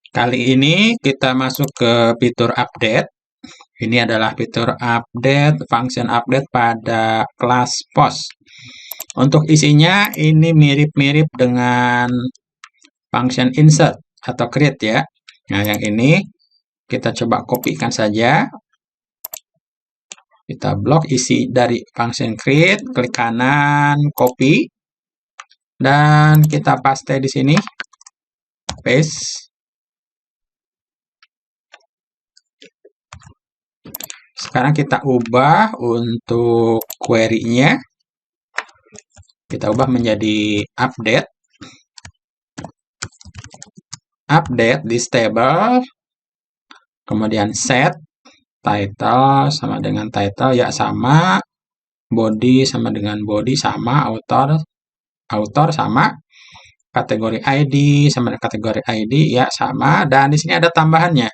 Kali ini kita masuk ke fitur update. Ini adalah fitur update, function update pada kelas post. Untuk isinya ini mirip-mirip dengan function insert atau create ya. Nah, yang ini kita coba kopikan saja. Kita blok isi dari function create, klik kanan, copy, dan kita paste di sini, paste. Sekarang kita ubah untuk query-nya. Kita ubah menjadi update. Update this table. Kemudian set title sama dengan title ya sama. Body sama dengan body sama. Author sama. Kategori ID sama dengan kategori ID ya sama. Dan di sini ada tambahannya.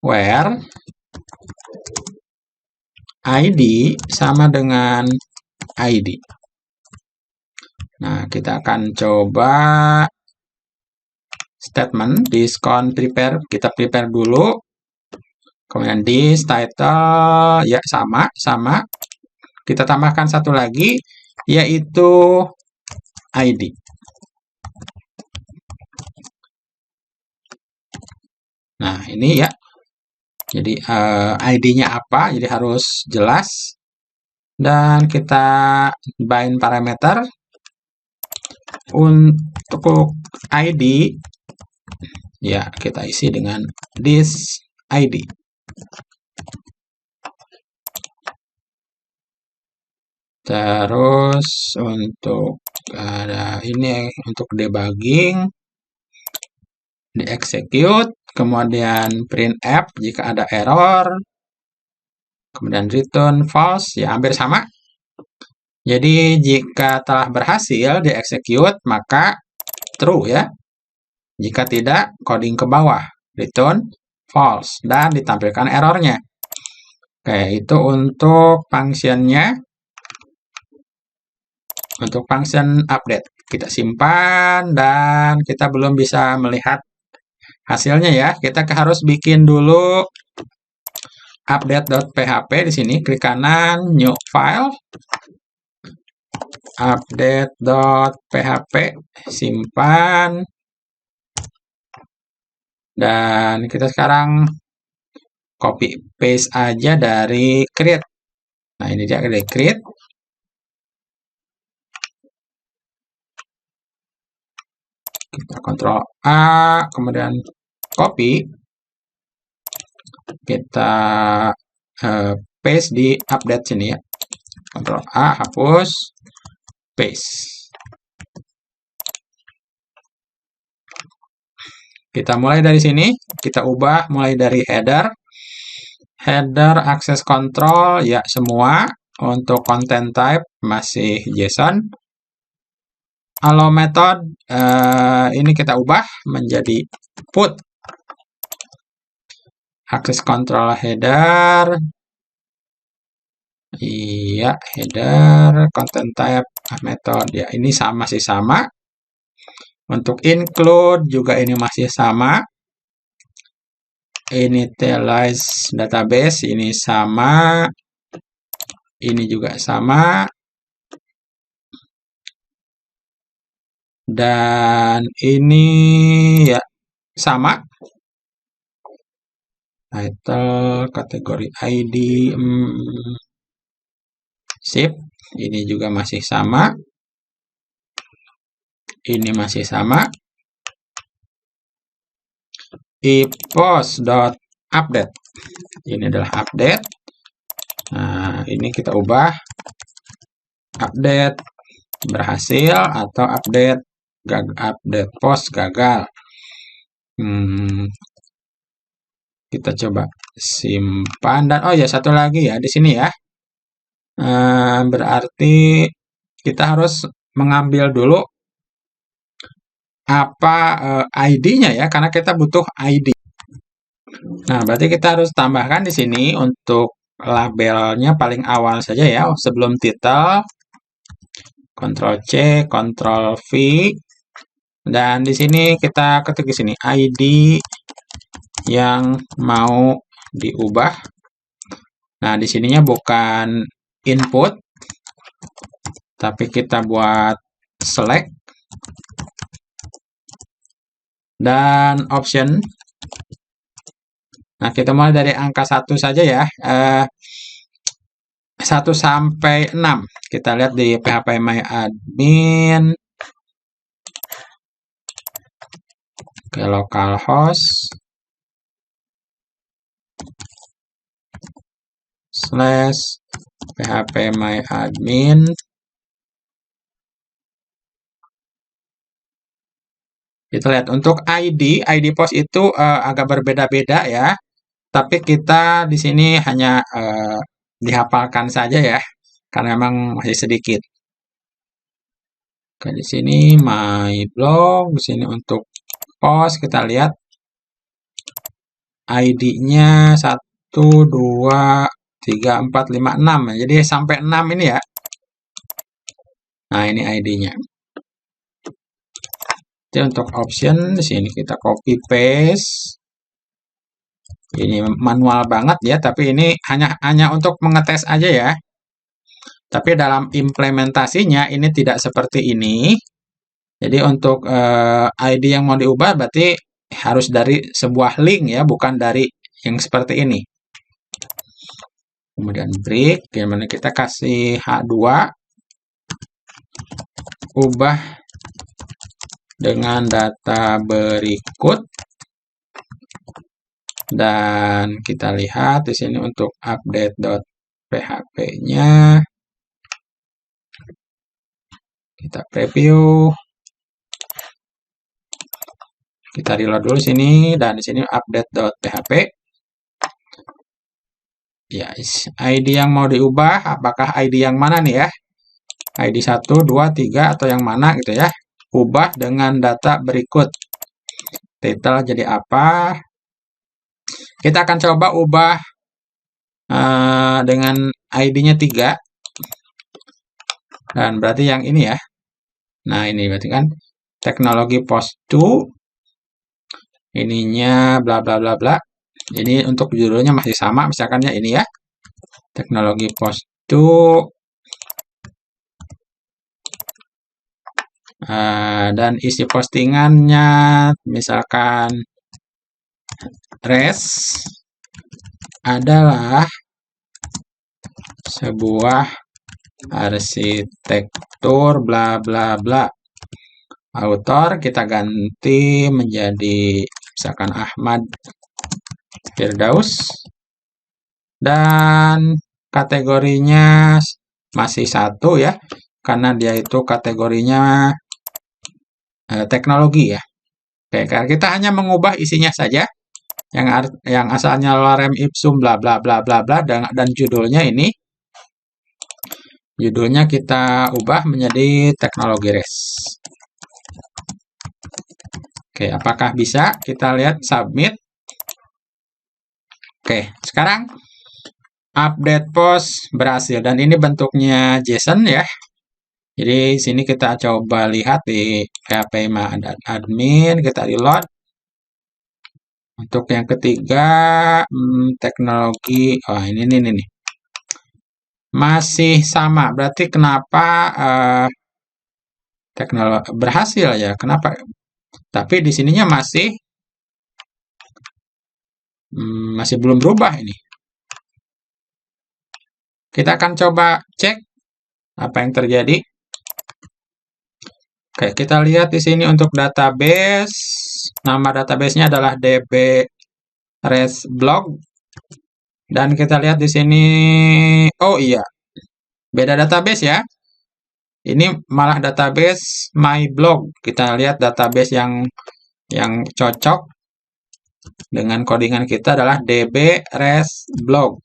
Where ID sama dengan ID. Nah, kita akan coba statement diskon prepare. Kita prepare dulu. Kemudian this title ya sama. Kita tambahkan satu lagi yaitu ID. Nah, ini ya. Jadi ID-nya apa? Jadi harus jelas. Dan kita bind parameter untuk ID ya kita isi dengan this ID. Terus untuk ada ini untuk debugging di execute, kemudian printf jika ada error, kemudian return false ya hampir sama. Jadi jika telah berhasil di execute maka true ya. Jika tidak, coding ke bawah, return false, dan ditampilkan errornya. Oke, itu untuk functionnya. Untuk function update, kita simpan dan kita belum bisa melihat hasilnya ya. Kita harus bikin dulu update.php di sini, klik kanan, new file, update.php, simpan. Dan kita sekarang copy paste aja dari create. Nah, ini dia dari create. Kita Ctrl A, kemudian copy. Kita paste di update sini ya. Ctrl A, hapus, paste. Kita mulai dari sini, kita ubah mulai dari header. Header access control ya semua. Untuk content type masih JSON. Allow method ini kita ubah menjadi put. Access control header. Iya, header, content type, method ya ini masih sama. Untuk include juga ini masih sama. Initialize database ini sama. Ini juga sama. Dan ini ya sama. Title, kategori ID, sip. Ini juga masih sama. Ini masih sama. Post.update. Ini adalah update. Nah, ini kita ubah update berhasil atau update post gagal. Kita coba simpan dan oh ya satu lagi ya di sini ya. Berarti kita harus mengambil dulu apa ID-nya ya karena kita butuh ID. Nah, berarti kita harus tambahkan di sini untuk labelnya paling awal saja ya sebelum title. Ctrl C, Ctrl V. Dan di sini kita ketik di sini ID yang mau diubah. Nah, di sininya bukan input, tapi kita buat select dan option. Nah, kita mulai dari angka 1 saja ya. 1 sampai 6. Kita lihat di phpMyAdmin. Ke localhost / phpMyAdmin. Kita lihat untuk ID pos itu agak berbeda-beda ya. Tapi kita di sini hanya dihafalkan saja ya, karena memang masih sedikit. Oke, di sini my blog, di sini untuk post kita lihat ID-nya 1 2 3 4 5 6. Jadi sampai 6 ini ya. Nah, ini ID-nya. Jadi untuk option di sini kita copy paste. Ini manual banget ya, tapi ini hanya untuk mengetes aja ya. Tapi dalam implementasinya ini tidak seperti ini. Jadi untuk ID yang mau diubah berarti harus dari sebuah link ya, bukan dari yang seperti ini. Kemudian break, gimana kita kasih H2, ubah dengan data berikut. Dan kita lihat di sini untuk update.php-nya. Kita preview. Kita reload dulu sini dan di sini update.php. Ya, ID yang mau diubah apakah ID yang mana nih ya? ID 1 2 3 atau yang mana gitu ya. Ubah dengan data berikut. Title jadi apa? Kita akan coba ubah dengan ID-nya 3. Dan berarti yang ini ya. Nah, ini berarti kan teknologi post 2. Ininya bla bla bla bla. Jadi untuk judulnya masih sama, misalkan ya ini ya. Teknologi post 2. Dan isi postingannya misalkan RES adalah sebuah arsitektur bla bla bla. Autor kita ganti menjadi misalkan Ahmad Firdaus. Dan kategorinya masih 1 ya, karena dia itu kategorinya teknologi ya. Oke, kita hanya mengubah isinya saja. Yang asalnya lorem ipsum bla bla bla bla bla dan judulnya ini. Judulnya kita ubah menjadi teknologi RES. Oke, apakah bisa? Kita lihat submit. Oke, sekarang update post berhasil dan ini bentuknya JSON ya. Jadi sini kita coba lihat di phpMyAdmin, kita reload. Untuk yang ketiga teknologi, ini nih. Masih sama, berarti kenapa teknologi berhasil ya? Kenapa? Tapi di sininya masih belum berubah ini. Kita akan coba cek apa yang terjadi. Oke, kita lihat di sini untuk database. Nama database-nya adalah db-res-blog. Dan kita lihat di sini, oh iya, beda database ya. Ini malah database my blog. Kita lihat database yang cocok dengan codingan kita adalah db-res-blog.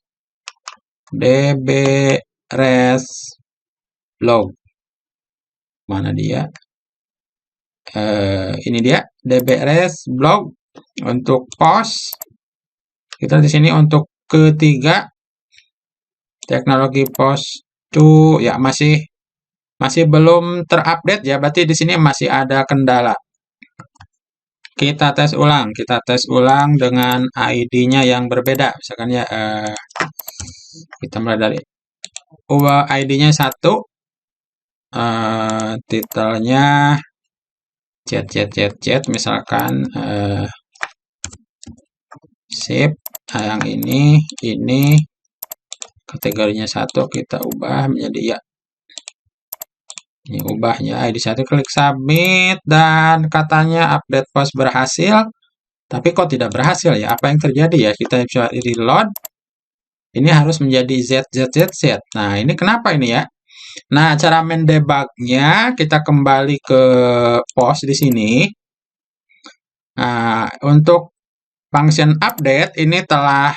db-res-blog. Mana dia? Ini dia db-res-blog untuk post. Kita di sini untuk ketiga teknologi post 2 ya masih belum terupdate ya, berarti di sini masih ada kendala. kita tes ulang. Kita tes ulang dengan ID-nya yang berbeda. Misalkan ya, kita mulai dari ID-nya 1, titelnya chat misalkan, sip. Nah, yang ini kategorinya 1 kita ubah menjadi ya. Ini ubahnya ID 1, klik submit, dan katanya update post berhasil. Tapi kok tidak berhasil ya? Apa yang terjadi ya? Kita coba reload. Ini harus menjadi ZZZZ. Nah, ini kenapa ini ya? Nah, cara mendebugnya kita kembali ke post di sini. Nah, untuk function update ini telah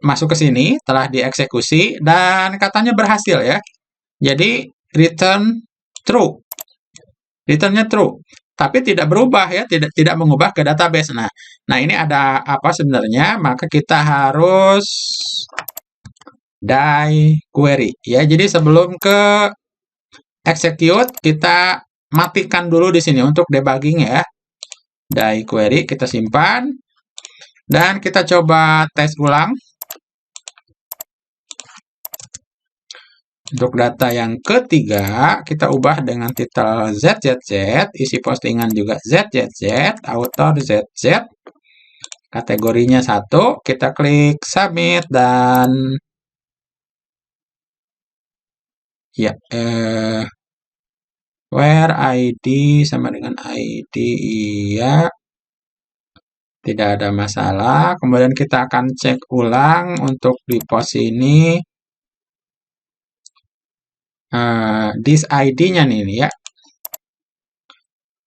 masuk ke sini, telah dieksekusi, dan katanya berhasil ya. Jadi, return true. Returnnya true. Tapi tidak berubah ya, tidak mengubah ke database. Nah, ini ada apa sebenarnya? Maka kita harus die query ya. Jadi sebelum ke execute kita matikan dulu di sini untuk debugging ya. Die query kita simpan dan kita coba tes ulang. Untuk data yang ketiga, kita ubah dengan titel ZZZ, isi postingan juga ZZZ, author ZZ, kategorinya 1, kita klik submit dan ya, where ID sama dengan ID, iya, tidak ada masalah. Kemudian kita akan cek ulang untuk di pos ini. This ID-nya nih ya.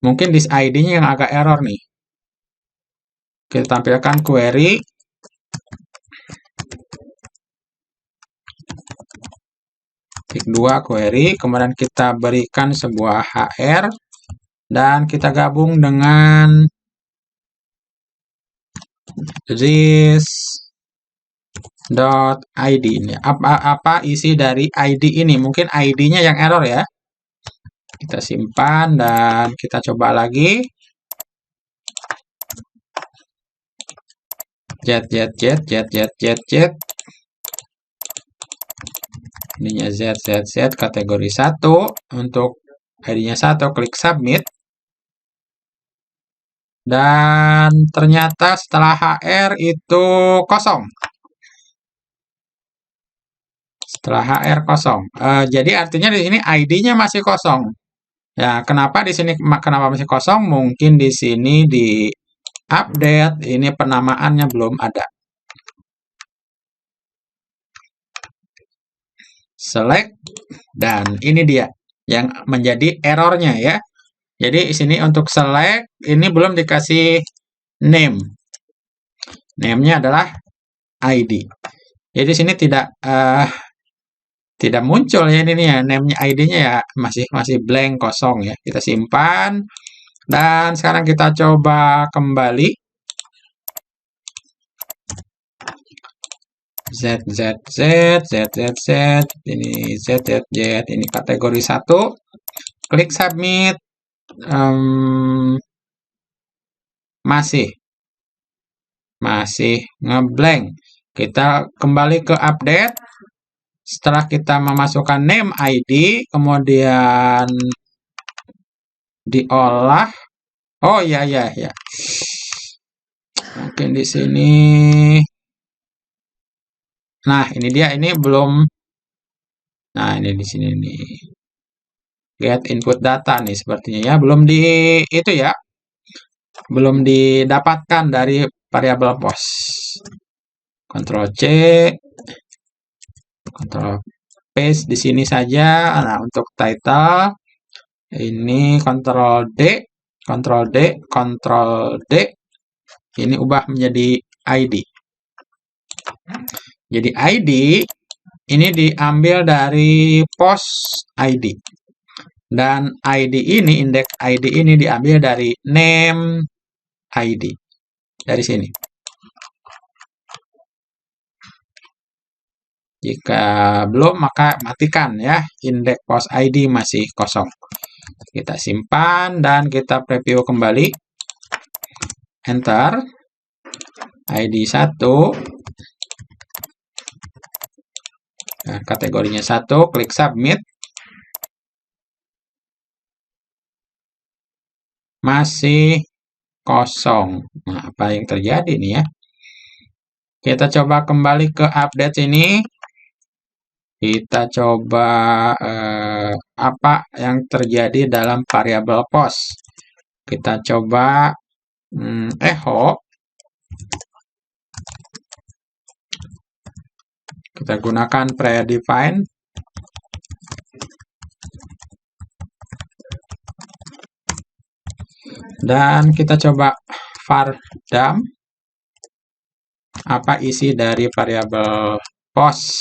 Mungkin this ID-nya yang agak error nih. Kita tampilkan query. Klik 2 query, kemudian kita berikan sebuah HR dan kita gabung dengan this.id ini. Apa isi dari ID ini? Mungkin ID-nya yang error ya. Kita simpan dan kita coba lagi. Jet. Ininya ZZZ kategori 1. Untuk ID-nya 1, klik submit. Dan ternyata setelah HR itu kosong. Setelah HR kosong. Jadi artinya di sini ID-nya masih kosong. Ya, kenapa di sini kenapa masih kosong? Mungkin di sini di update ini penamaannya belum ada. Select dan ini dia yang menjadi errornya ya. Jadi di sini untuk select ini belum dikasih name. Name-nya adalah ID. Jadi di sini tidak muncul ya ini ya, name-nya ID-nya ya masih blank, kosong ya. Kita simpan dan sekarang kita coba kembali. ZZZ, ini ZZZ, ini kategori 1. Klik submit. Masih ngeblank. Kita kembali ke update. Setelah kita memasukkan name ID, kemudian diolah. Oh ya. Mungkin di sini. Nah, ini dia, ini belum. Nah, ini di sini nih. Get input data nih sepertinya ya, belum itu ya. Belum didapatkan dari variabel post. Ctrl C. Ctrl paste di sini saja. Nah, untuk title ini Ctrl D. Ini ubah menjadi ID. Jadi ID ini diambil dari post ID. Dan ID ini, indeks ID ini diambil dari name ID. Dari sini. Jika belum, maka matikan ya. Indeks post ID masih kosong. Kita simpan dan kita preview kembali. enter, ID 1, nah, kategorinya 1, klik submit, masih kosong. Nah, apa yang terjadi nih ya? Kita coba kembali ke update ini. Kita coba apa yang terjadi dalam variabel post. Kita coba echo. Kita gunakan predefined. Dan kita coba var dump. Apa isi dari variabel post.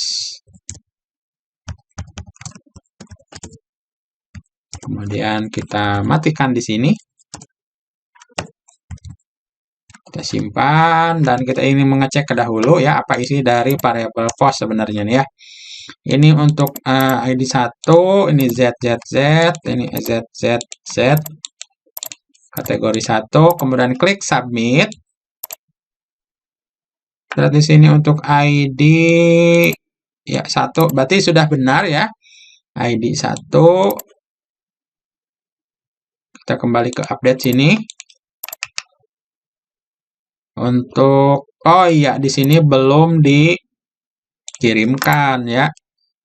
Kemudian kita matikan di sini. Kita simpan dan kita ingin mengecek dahulu ya apa isi dari variabel post sebenarnya nih ya. Ini untuk ID 1, ini ZZZ, ini ZZZ. Kategori 1, kemudian klik submit. Lihat di sini untuk ID ya 1, berarti sudah benar ya. ID 1. Kita kembali ke update sini. Untuk oh iya di sini belum dikirimkan ya.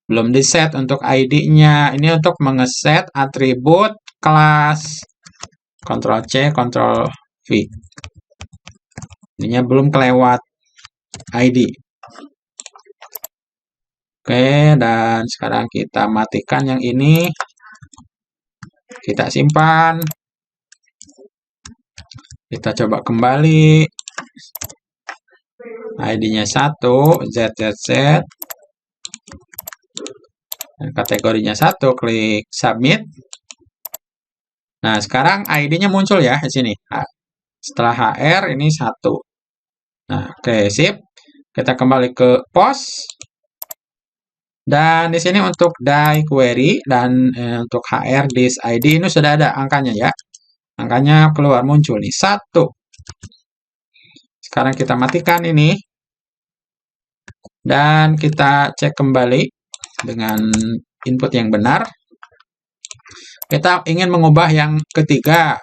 Belum di-set untuk ID-nya. Ini untuk mengeset atribut kelas. Ctrl C, Ctrl V. Ininya belum kelewat ID. Oke, dan sekarang kita matikan yang ini. Kita simpan. Kita coba kembali. ID-nya 1, ZZZ. Dan kategorinya 1, klik submit. Nah, sekarang ID-nya muncul ya di sini. Nah, setelah HR ini 1. Nah, oke, sip. Kita kembali ke post. Dan di sini untuk die query dan untuk HR this ID ini sudah ada angkanya ya. Angkanya keluar muncul nih 1. Sekarang kita matikan ini. Dan kita cek kembali dengan input yang benar. Kita ingin mengubah yang ketiga.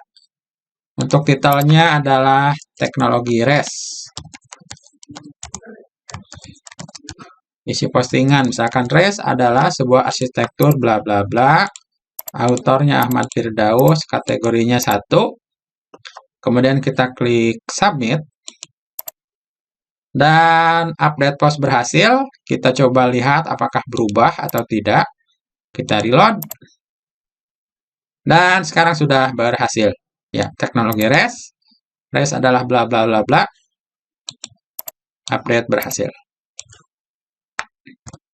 Untuk titelnya adalah teknologi REST. Isi postingan, misalkan REST adalah sebuah arsitektur bla bla bla. Autornya Ahmad Firdaus, kategorinya 1. Kemudian kita klik submit. Dan update post berhasil. Kita coba lihat apakah berubah atau tidak. Kita reload. Dan sekarang sudah berhasil. Ya, teknologi REST. REST adalah bla bla bla bla. Update berhasil.